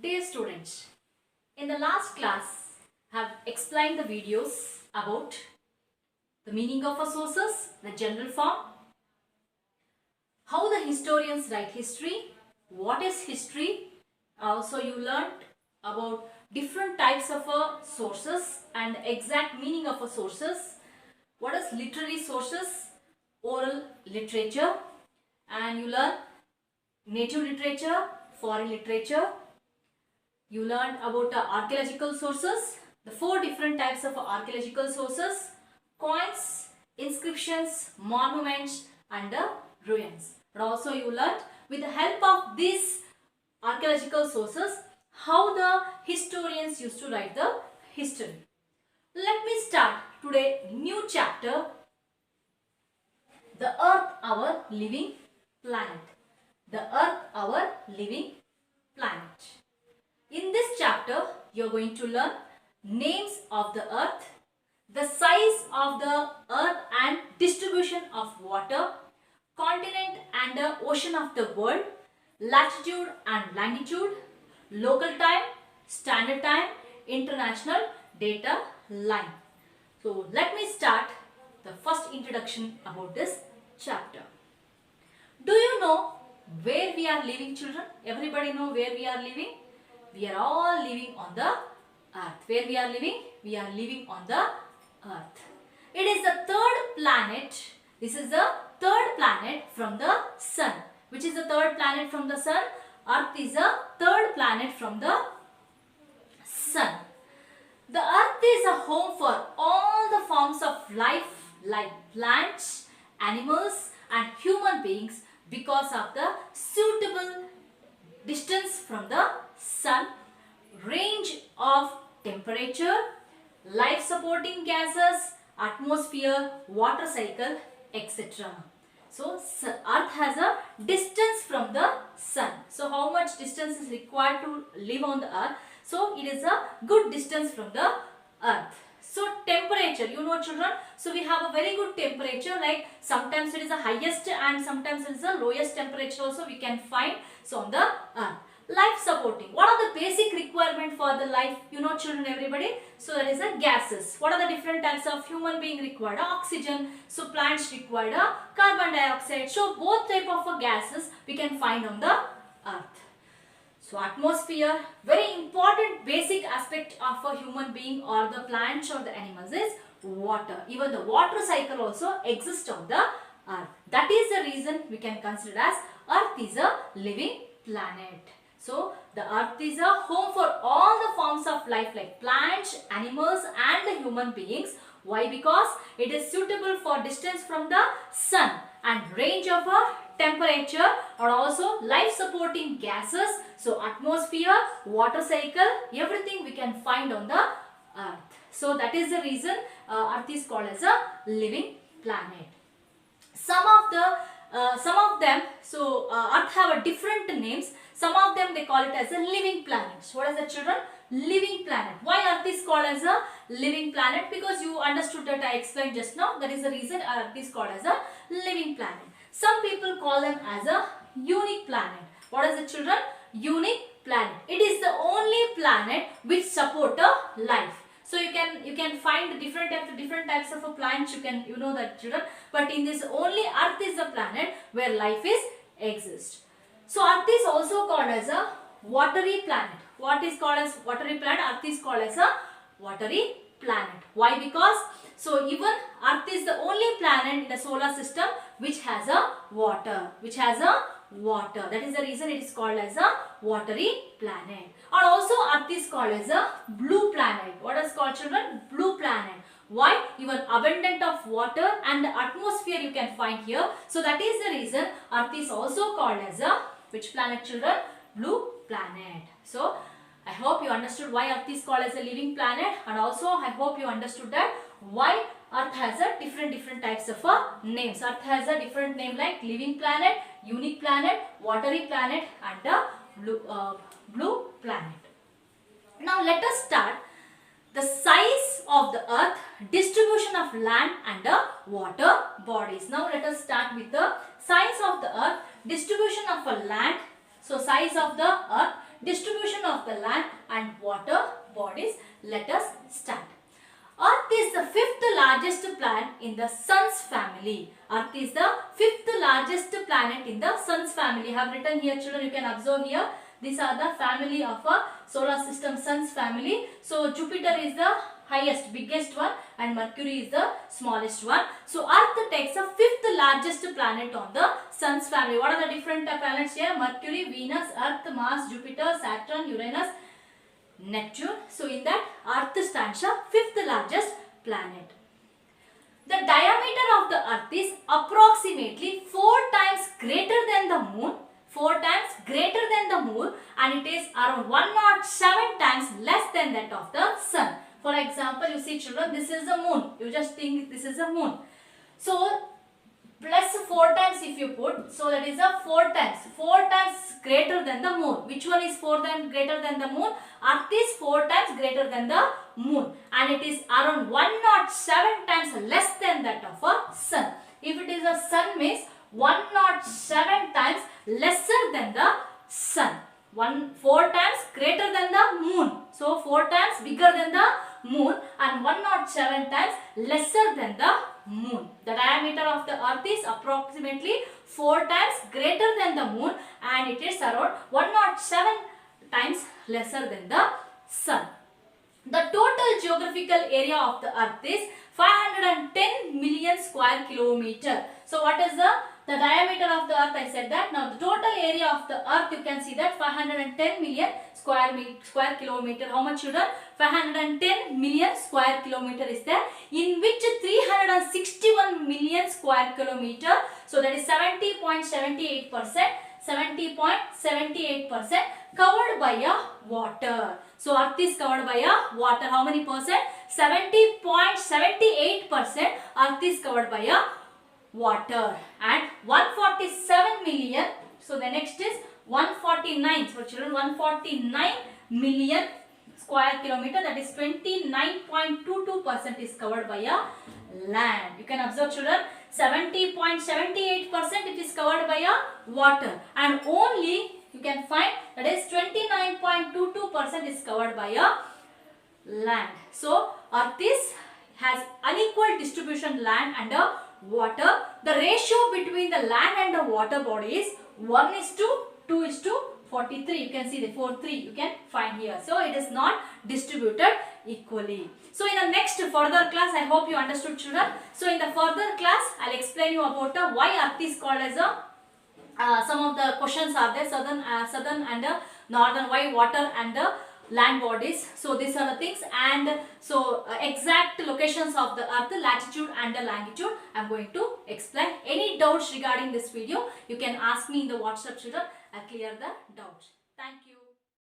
Dear students, in the last class, I have explained the videos about the meaning of a sources, the general form, how the historians write history, what is history. Also, you learnt about different types of sources and the exact meaning of a sources. What is literary sources, oral literature, and you learn native literature, foreign literature. You learned about archaeological sources, the 4 different types of archaeological sources, coins, inscriptions, monuments and ruins. But also you learned with the help of these archaeological sources how the historians used to write the history. Let me start today new chapter, the Earth our living planet. The Earth our living planet. In this chapter, you are going to learn names of the earth, the size of the earth and distribution of water, continent and the ocean of the world, latitude and longitude, local time, standard time, international data line. So let me start the first introduction about this chapter. Do you know where we are living, children? Everybody know where we are living? We are all living on the earth. Where we are living? We are living on the earth. It is the third planet. This is the third planet from the sun. Which is the third planet from the sun? Earth is the third planet from the sun. The earth is a home for all the forms of life like plants, animals and human beings because of the suitable distance from the sun, range of temperature, life supporting gases, atmosphere, water cycle, etc. So, earth has a distance from the sun. So, how much distance is required to live on the earth? So, it is a good distance from the earth. So, temperature, you know children, so we have a very good temperature, like sometimes it is the highest and sometimes it is the lowest temperature also we can find. So, on the earth. Life supporting. What are the basic requirement for the life? You know children, everybody. So that is the gases. What are the different types of human being required? Oxygen. So plants required carbon dioxide. So both type of gases we can find on the earth. So atmosphere, very important basic aspect of a human being or the plants or the animals is water. Even the water cycle also exists on the earth. That is the reason we can consider as earth is a living planet. So, the earth is a home for all the forms of life like plants, animals and the human beings. Why? Because it is suitable for distance from the sun and range of a temperature or also life supporting gases. So, atmosphere, water cycle, everything we can find on the earth. So, that is the reason earth is called as a living planet. Some of them, so earth have a different names. Some of them they call it as a living planet. What is the children? Living planet. Why earth is called as a living planet? Because you understood that I explained just now. That is the reason earth is called as a living planet. Some people call them as a unique planet. What is the children? Unique planet. It is the only planet which support a life. So you can find different types of plants. You know that children. But in this only earth is the planet where life is exists. So earth is also called as a watery planet. What is called as watery planet? Earth is called as a watery planet. Why? Because so even earth is the only planet in the solar system which has a water. That is the reason it is called as a watery planet. And also earth is called as a blue planet. What is called children? Blue planet. Why? Even abundant of water and the atmosphere you can find here. So that is the reason earth is also called as a which planet children? Blue planet. So I hope you understood why earth is called as a living planet, and also I hope you understood that why earth has a different types of names. Earth has a different name like living planet, unique planet, watery planet and a blue planet. Now let us start the size of the earth, distribution of land and the water bodies. Now let us start with the size of the earth, distribution of a land. So size of the earth, distribution of the land and water bodies. Let us start. Earth is the fifth largest planet in the Sun's family. Earth is the fifth largest planet in the Sun's family. I have written here, children, you can observe here. These are the family of a solar system, Sun's family. So Jupiter is the highest, biggest one, and Mercury is the smallest one. So Earth takes the fifth largest planet on the Sun's family. What are the different planets here? Mercury, Venus, Earth, Mars, Jupiter, Saturn, Uranus, Neptune. So in that, Earth stands the fifth largest planet. The diameter of the Earth is approximately 4 times greater than the Moon. 4 times greater than the Moon, and it is around 107 times less than that of the Sun. For example, you see, children, this is the Moon. You just think this is the Moon. So plus 4 times if you put, so that is a 4 times greater than the Moon. Which one is 4 times greater than the Moon? Earth is 4 times greater than the Moon, and it is around 107 times less than that of a Sun. If it is a Sun, means 107 times lesser than the Sun. 4 times greater than the Moon. So 4 times bigger than the Moon and 107 times lesser than the Moon. The diameter of the Earth is approximately 4 times greater than the Moon, and it is around 107 times lesser than the Sun. The total geographical area of the Earth is 510 million square kilometer. So what is the diameter of the Earth? I said that. Now the total area of the Earth, you can see that 510 million square kilometer. How much, children? 510 million square kilometer is there, in which 361 million square kilometer, so that is 70.78%, 70.78% covered by a water. So Earth is covered by a water. How many percent? 70.78% Earth is covered by a water. And 147 million, so the next is 149, so children, 149 million square kilometer, that is 29.22% is covered by a land. You can observe, children, 70.78% it is covered by a water, and only you can find that is 29.22% is covered by a land. So Earth has unequal distribution land and water. The ratio between the land and the water body is 1:2:43. You can see the 4:3 you can find here. So it is not distributed equally. So in the next further class, I hope you understood, children. So in the further class, I'll explain you about why Earth is called as a some of the questions are there, southern and northern, why water and the land bodies. So these are the things, and so exact locations of the Earth, latitude and the longitude, I'm going to explain. Any doubts regarding this video, you can ask me in the WhatsApp, children. I'll clear the doubts. Thank you.